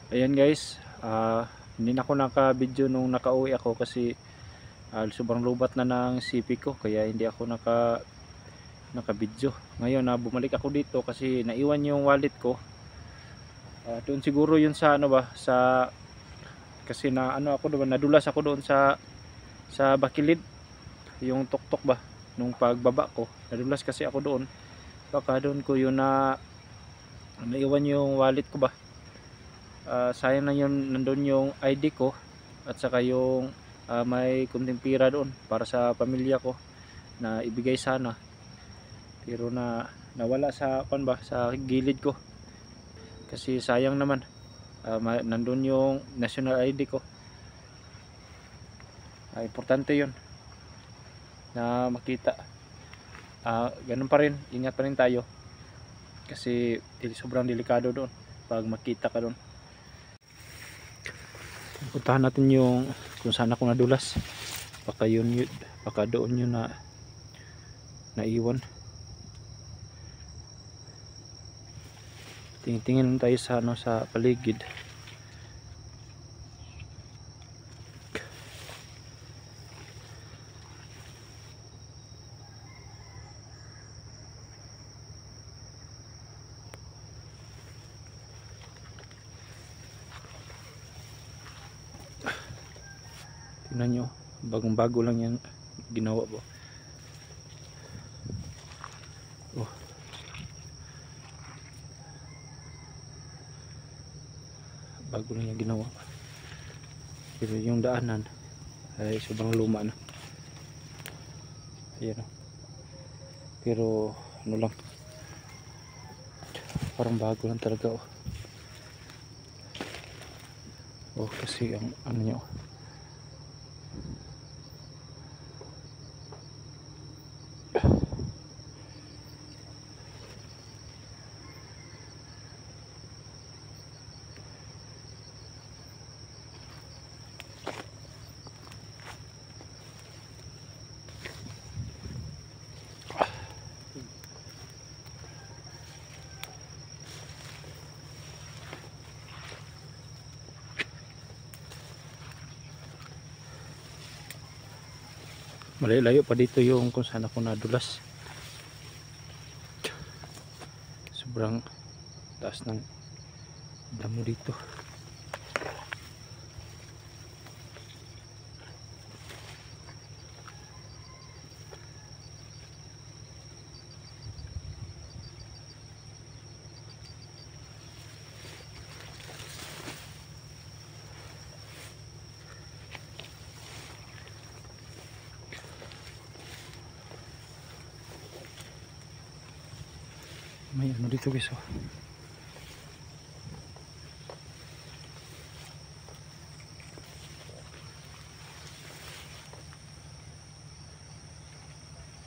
Ayan guys, hindi na ako naka-video nung nakauwi ako kasi sobrang lubat na ng CP ko kaya hindi ako naka-video. Ngayon bumalik ako dito kasi naiwan yung wallet ko. Doon siguro yun sa ano ba, sa kasi na ano ako doon, nadulas ako doon sa bakilid, yung tuktok ba nung pagbaba ko. Nadulas kasi ako doon. Baka doon ko yun naiwan yung wallet ko ba. Sayang na yun, nandun yung ID ko at saka yung may kunting pira doon para sa pamilya ko na ibigay sana, pero nawala sa sa gilid ko kasi sayang naman. Nandun yung national ID ko. Importante yun na makita. Ganun pa rin, ingat pa rin tayo kasi sobrang delikado doon pag makita ka doon. Puntahan natin yung kung saan ako nadulas. Baka doon yun naiwan. Tingin lang tayo sa sa paligid. Tingnan nyo, bagong bago lang yan ginawa po. Bago lang yan ginawa, pero yung daanan ay sobrang luma na. Ayan pero ano lang, parang bago lang talaga kasi ang ano nyo, malayo pa dito yung kung saan ako nadulas. Sobrang taas ng damo dito. May ano dito guys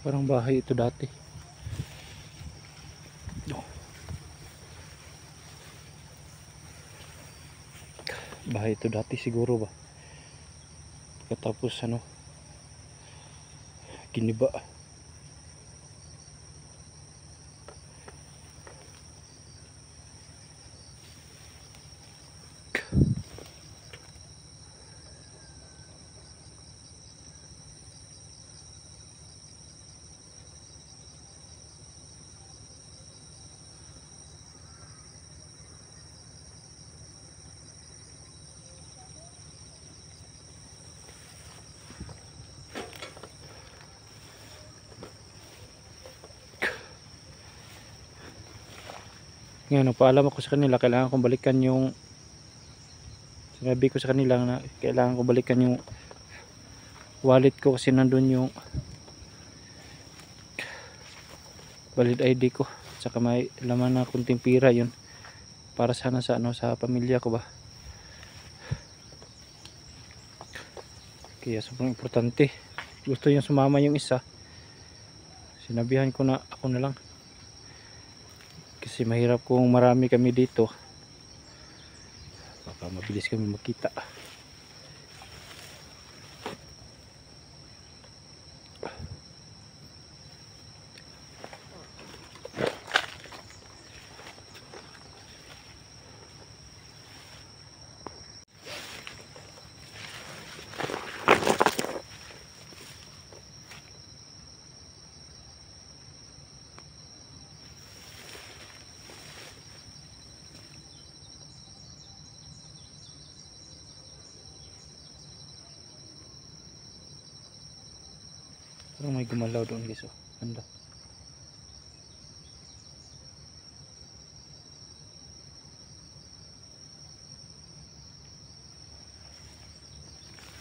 parang bahay ito dati. Bahay ito dati siguro ba, katapos giniba. Ngayon nagpaalam ako sa kanila, kailangan kong balikan yung sinabi ko sa kanila na kailangan ko balikan yung wallet ko kasi nandun yung valid ID ko, saka may laman na kunting pira yun para sana sa sa pamilya ko ba. Kaya sobrang importante. Gusto yung sumama yung isa, sinabihan ko na ako na lang kasi mahirap kung marami kami dito, baka mabilis kami makita. Parang may gumalaw doon guys. Oh. Ganda.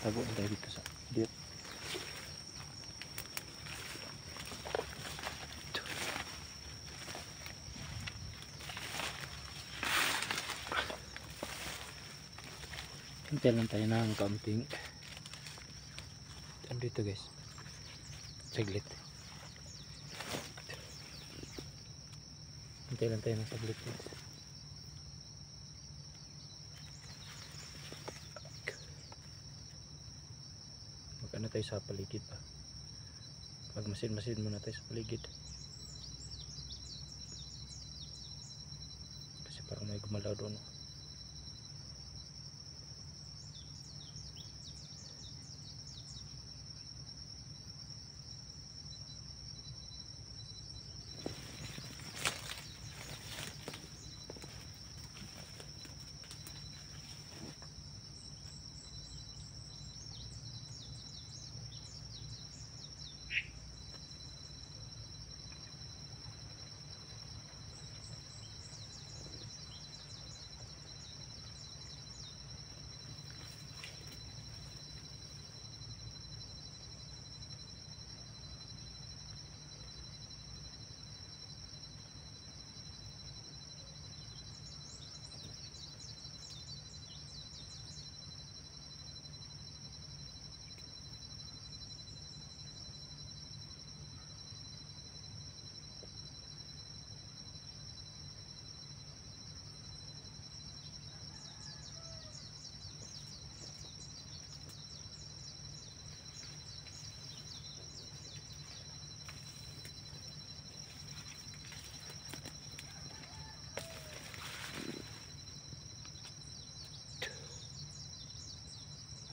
Tago na tayo dito sa dito. Hintay lang tayo ng kaunting. Ano dito guys? Saglit. Hintay lang tayo ng saglit guys. Magkano tayo sa paligid pa. Magmasin-masin muna tayo sa paligid. Kasi parang may gumalaw doon.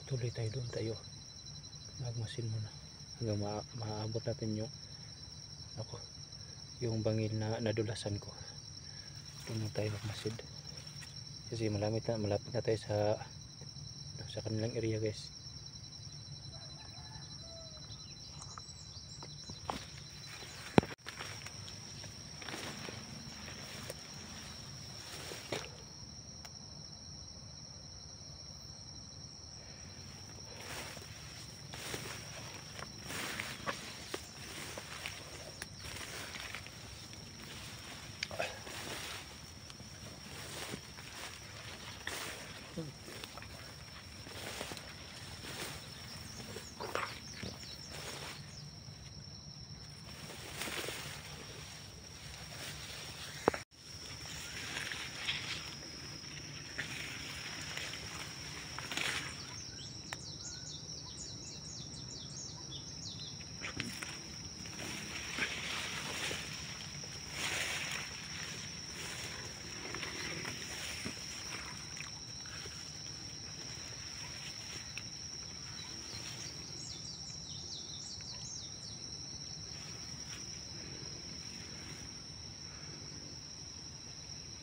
Tuloy tayo doon tayo. Magmasin muna hanggang maabot natin yung bangil na nadulasan ko. Doon tayo magmasid kasi malapit na tayo sa kanilang area guys.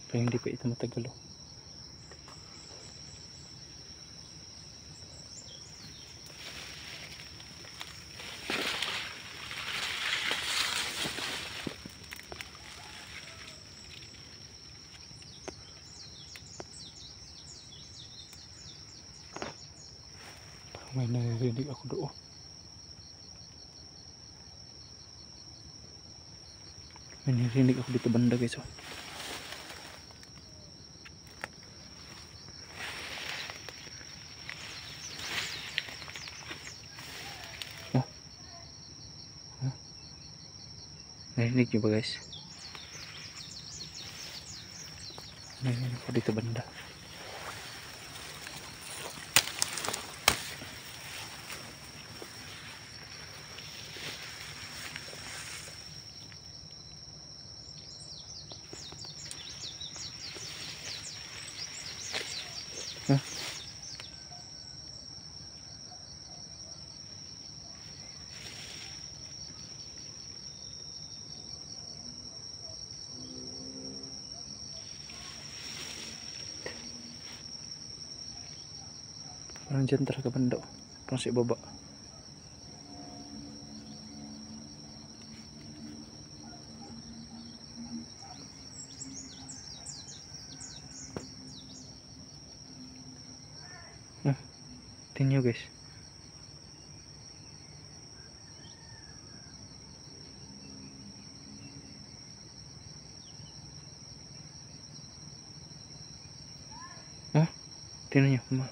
Pero hindi pa ito matagal oh. Parang may naririnig ako doon. May naririnig ako dito banda guys oh. Narinig nyo ba guys? Narinig ako dito banda. Huh? Parang dyan talaga banda. Parang sa ibaba. Tingnan nyo guys. Oh, tingnan nyo.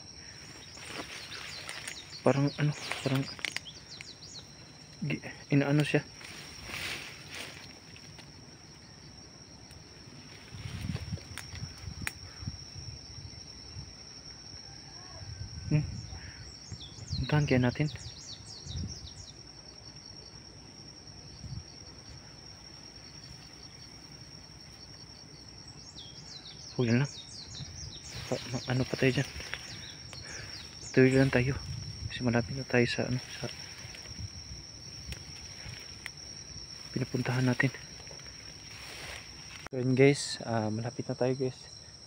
Parang ano, parang inaano siya. Puntahan kaya natin. Huwag lang. Ano pa tayo dyan? Patuloy lang tayo. Kasi malapit na tayo sa ano, sa pinapuntahan natin. So yun guys, malapit na tayo guys.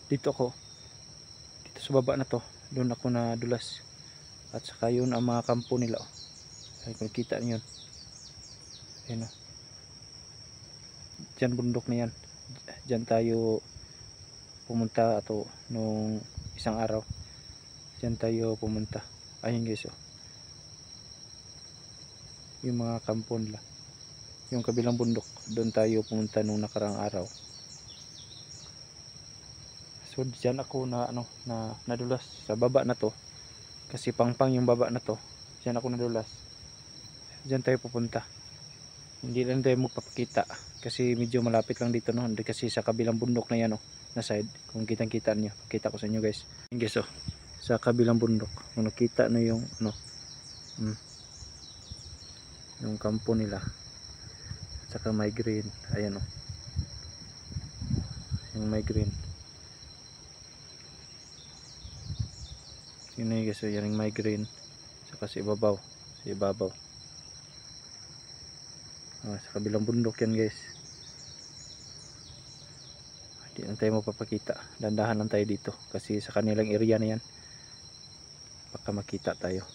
Dito sa baba na to, doon ako nadulas. At saka yun ang mga kampo nila. Ay, kung kita niyo yun. Ayun o. Diyan bundok na yan. Diyan tayo pumunta ato nung isang araw. Diyan tayo pumunta. Ayun guys o. Yung mga kampo nila. Yung kabilang bundok. Doon tayo pumunta nung nakarang araw. So diyan ako nadulas sa baba na to. Kasi pangpang yung baba na to. Diyan ako nadulas. Diyan tayo pupunta. Hindi lang tayo magpapakita. Kasi medyo malapit lang dito no. Kasi sa kabilang bundok na yan na side. Kung kitang kita nyo. Pakita ko sa inyo guys. Yung guys sa kabilang bundok. Kung nakita na yung yung kampo nila. Saka may green. Ayan yung may green. Yun na guys, yan yung migraine. Saka sa ibabaw. Sa kabilang bundok yan guys. Hindi lang tayo mapapakita. Dandahan lang tayo dito. Kasi sa kanilang area na yan, baka makita tayo.